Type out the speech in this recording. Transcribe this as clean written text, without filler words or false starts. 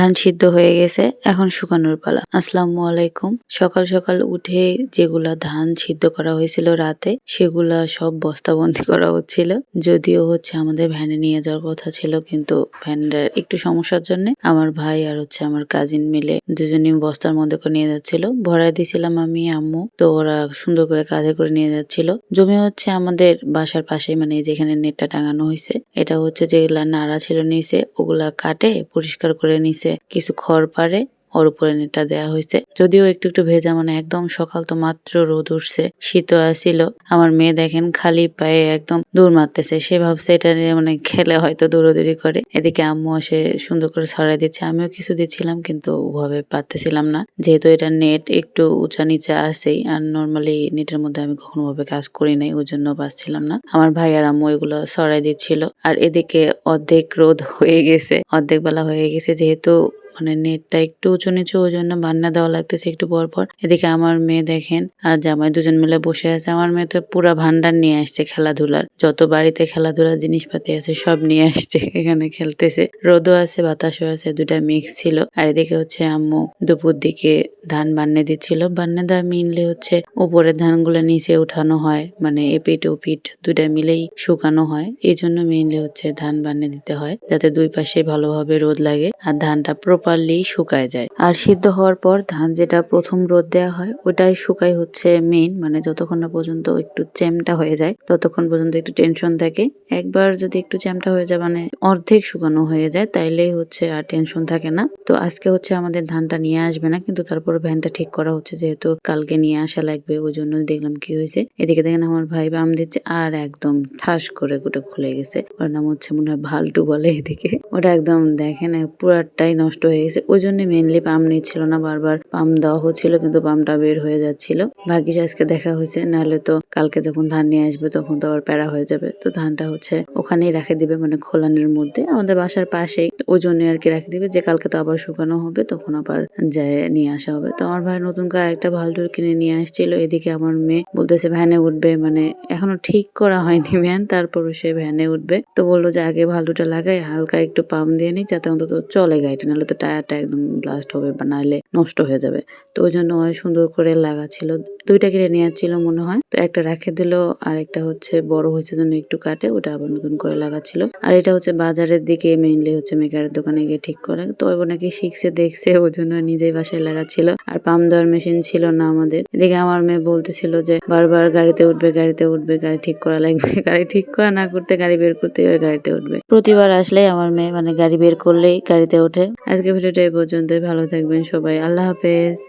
ধান সিদ্ধ হয়ে গেছে, এখন শুকানোর পালা। আসসালামু আলাইকুম। সকাল সকাল উঠে যেগুলা ধান সিদ্ধ করা হয়েছিল রাতে, সেগুলা সব বস্তাবন্দি করা হচ্ছিল। যদিও আমাদের ভ্যানে নিয়ে যাওয়ার কথা ছিল, কিন্তু ভ্যানটার একটু সমস্যার জন্য আমার ভাই আর আমার কাজিন মিলে দুজনেই বস্তার মধ্যে করে নিয়ে যাচ্ছিল। ভরাই দিয়েছিলাম আমি, আম্মু। তো ওরা সুন্দর করে কাঁধে করে নিয়ে যাচ্ছিল। জমি আমাদের বাসার পাশে, মানে যেখানে নেটটা টাঙানো হয়েছে, এটা যেগুলা নাড়া ছিল নিচে, ওগুলা কাটে পরিষ্কার করে নিচে কিছু খড় পারে ওর উপরে নেটটা দেওয়া হয়েছে। যদিও একটু একটু ভেজা, মানে একদম সকাল তো মাত্র রোদ উঠছে, শীত আসছিল। আমার মেয়ে দেখেন খালি পায়ে একদম দৌড় মারতেছে, সে ভাবছে এটা নিয়ে মানে খেলে হয়তো দৌড়াদৌড়ি করে। এদিকে আম্মু এসে সুন্দর করে ছড়াই দিচ্ছে, আমিও কিছু দিচ্ছিলাম, কিন্তু ওভাবে পারতেছিলাম না, যেহেতু এটা নেট একটু উঁচা নিচা আছেই। আর নর্মালি নেটের মধ্যে আমি কখনো ভাবে কাজ করি নাই, ওই জন্য পারছিলাম না। আমার ভাই আর আম্মু এগুলো ছড়াই দিচ্ছিল। আর এদিকে অর্ধেক রোদ হয়ে গেছে, অর্ধেক বেলা হয়ে গেছে, যেহেতু মানে নেটটা একটু উঁচু নিচু, ওই জন্য বান্না দেওয়া লাগতেছে একটু পর পর। এদিকে আমার মেয়ে দেখেন আর জামাই দুজন মিলে বসে আছে। আমার মেয়ে তো পুরা ভান্ডার নিয়ে আসছে খেলাধুলার, যত বাড়িতে খেলাধুলার জিনিসপাতি আছে সব নিয়ে আসছে, এখানে খেলতেছে। রোদও আছে বাতাসও আছে, দুটা মিক্স ছিল। আর এদিকে আম্মু দুপুর দিকে ধান বান্নে দিচ্ছিল। বান্নে দেওয়া মিনলে উপরের ধানগুলো নিচে উঠানো হয়, মানে এপিট ওপিট দুইটা মিলেই শুকানো হয়। এই জন্য মেইনলি ধান বান্নে দিতে হয়, যাতে দুই পাশে ভালোভাবে রোদ লাগে আর ধানটা প্রপারলি শুকায় যায়। আর সিদ্ধ হওয়ার পর ধান যেটা প্রথম রোদ দেওয়া হয়, ওটাই শুকাই মেইন, মানে যতক্ষণ না পর্যন্ত একটু চ্যামটা হয়ে যায় ততক্ষণ পর্যন্ত একটু টেনশন থাকে। একবার যদি একটু চ্যামটা হয়ে যায়, মানে অর্ধেক শুকানো হয়ে যায়, তাইলেই আর টেনশন থাকে না। তো আজকে আমাদের ধানটা নিয়ে আসবে না, কিন্তু তারপর ভ্যানটা ঠিক করা হচ্ছে, যেহেতু কালকে নিয়ে আসা লাগবে, ওই জন্য দেখলাম কি হয়েছে। এদিকে দেখেন আমার ভাই বাম দিচ্ছে, আর একদম ঠাস করে গোটা খুলে গেছে। ওর নাম মনে হয় ভাল্টু বলে। এদিকে ওটা একদম দেখেন পুরাটাই নষ্ট হয়ে গেছে। ওই জন্য মেনলি পাম্প নিচ্ছিল না, বারবার পাম্প দেওয়া হচ্ছিল, কিন্তু পাম্পটা বের হয়ে যাচ্ছিল। ভাগ্যিস আজকে দেখা হয়েছে, নাহলে তো কালকে যখন ধান নিয়ে আসবে তখন তো আবার প্যারা হয়ে যাবে। তো ধানটা ওখানেই রেখে দিবে, মানে খোলানের মধ্যে, আমাদের বাসার পাশেই। ওই জন্য আর কি রেখে দিবে, যে কালকে তো আবার শুকানো হবে, তখন আবার যায় নিয়ে আসা হবে। তো আমার ভাই নতুন করে একটা ভাল্টুর কিনে নিয়ে আসছিল। এদিকে আমার মেয়ে বলতেছে ভ্যানে উঠবে, মানে এখনো ঠিক করা হয়নি ভ্যান, তারপরও সে ভ্যানে উঠবে। তো বললো যে আগে ভাল্টুটা লাগাই, হালকা একটু পাম্প দিয়ে নিই, যাতে অন্তত চলে গাড়িটা, নাহলে তো টায়ারটা একদম ব্লাস্ট হবে বা নাহলে নষ্ট হয়ে যাবে। তো ওই জন্য সুন্দর করে লাগাচ্ছিল। দুইটা কিনে নিয়ে আসছিল মনে হয়, তো একটা রেখে দিল, আর একটা বড় হয়েছে জন্য একটু কাটে, ওটা আবার নতুন করে লাগাচ্ছিল। আর এটা বাজারের দিকে মেইনলি মেকারের দোকানে গিয়ে ঠিক করে, তো ওই নাকি শিখছে দেখছে, ওই জন্য নিজেই বাসায় লাগাচ্ছিল। আর পাম্প দেওয়ার মেশিন ছিল না আমাদের। এদিকে আমার মেয়ে বলতেছিল যে বারবার গাড়িতে উঠবে, গাড়িতে উঠবে, গাড়ি ঠিক করা লাগবে। গাড়ি ঠিক করা না করতে, গাড়ি বের করতে ওই গাড়িতে উঠবে। প্রতিবার আসলে আমার মেয়ে মানে গাড়ি বের করলেই গাড়িতে ওঠে। আজকে ভিডিওটা এই পর্যন্তই। ভালো থাকবেন সবাই, আল্লাহ হাফেজ।